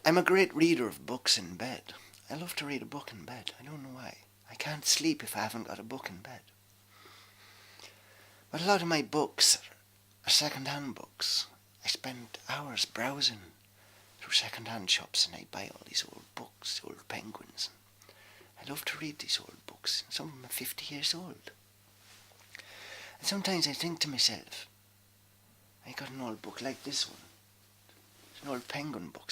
I'm a great reader of books in bed. I love to read a book in bed. I don't know why. I can't sleep if I haven't got a book in bed. But a lot of my books are second-hand books. I spend hours browsing through second-hand shops and I buy all these old books, old penguins. I love to read these old books. Some of them are 50 years old. And sometimes I think to myself, I got an old book like this one. It's an old penguin book,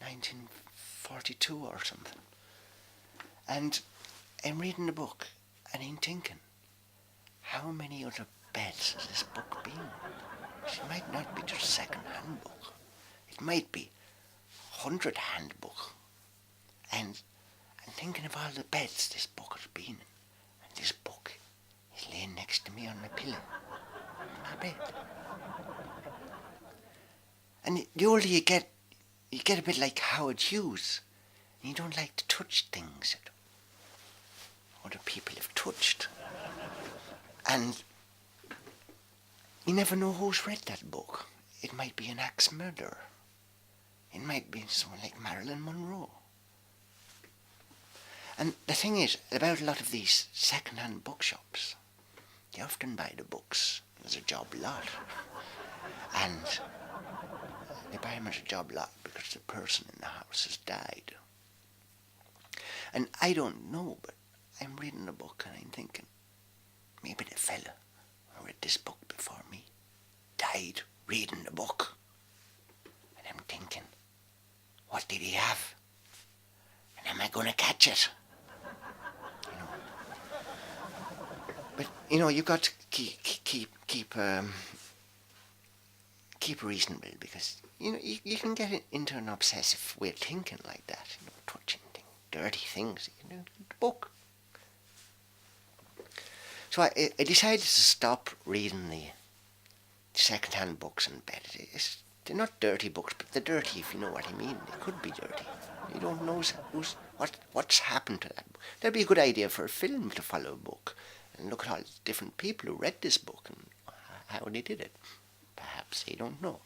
1942 or something. And I'm reading the book and I'm thinking, how many other beds has this book been? It might not be just a second-hand book. It might be a 100-hand book. And I'm thinking of all the beds this book has been in. And this book is laying next to me on my pillow, on my bed. And the older you get a bit like Howard Hughes. And you don't like to touch things that other people have touched. And you never know who's read that book. It might be an axe murderer. It might be someone like Marilyn Monroe. And the thing is, about a lot of these second-hand bookshops, they often buy the books as a job lot. And they buy them as a job lot because the person in the house has died. And I don't know, but I'm reading the book and I'm thinking, maybe the fella who read this book before me died reading the book. And I'm thinking, what did he have? And am I going to catch it? But you've got to keep reasonable, because you can get into an obsessive way of thinking like that. Touching things, dirty things. The book. So I decided to stop reading the second-hand books in bed. They're not dirty books, but they're dirty if you know what I mean. They could be dirty. You don't know what's happened to that book. That'd be a good idea for a film, to follow a book and look at all the different people who read this book and how they did it. Perhaps they don't know.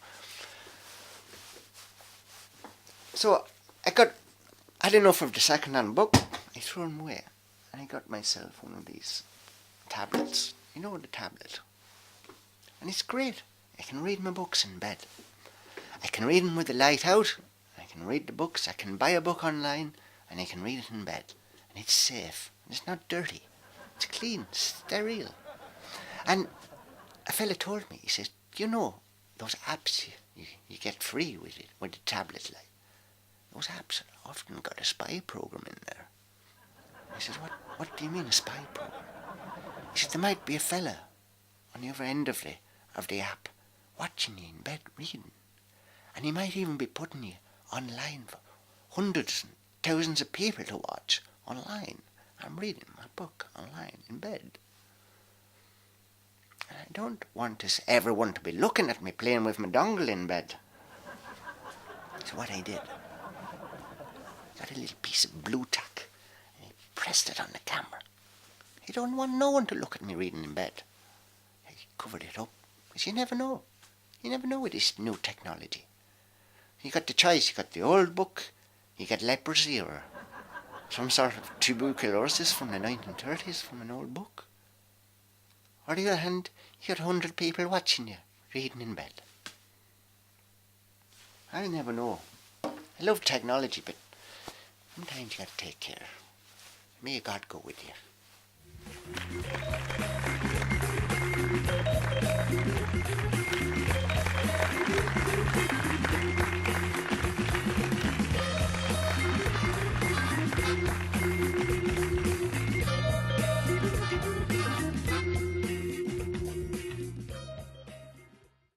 So I had enough of the second-hand book. I threw them away, and I got myself one of these tablets. You know, the tablet. And it's great. I can read my books in bed. I can read them with the light out. I can read the books. I can buy a book online, and I can read it in bed. And it's safe. And it's not dirty. It's clean, sterile. And a fella told me, he says, those apps you get free with it, with the tablet, like, those apps often got a spy program in there. I said, what do you mean a spy program? He said, there might be a fella on the other end of the app watching you in bed reading. And he might even be putting you online for hundreds and thousands of people to watch online. I'm reading my book online in bed. And I don't want everyone to be looking at me playing with my dongle in bed. So what I did, got a little piece of blue tack and I pressed it on the camera. I don't want no one to look at me reading in bed. I covered it up, because you never know. You never know with this new technology. You got the choice. You got the old book, you got leprosy or some sort of tuberculosis from the 1930s from an old book. Or on the other hand, you got 100 people watching you reading in bed. I never know. I love technology, but sometimes you got to take care. May God go with you.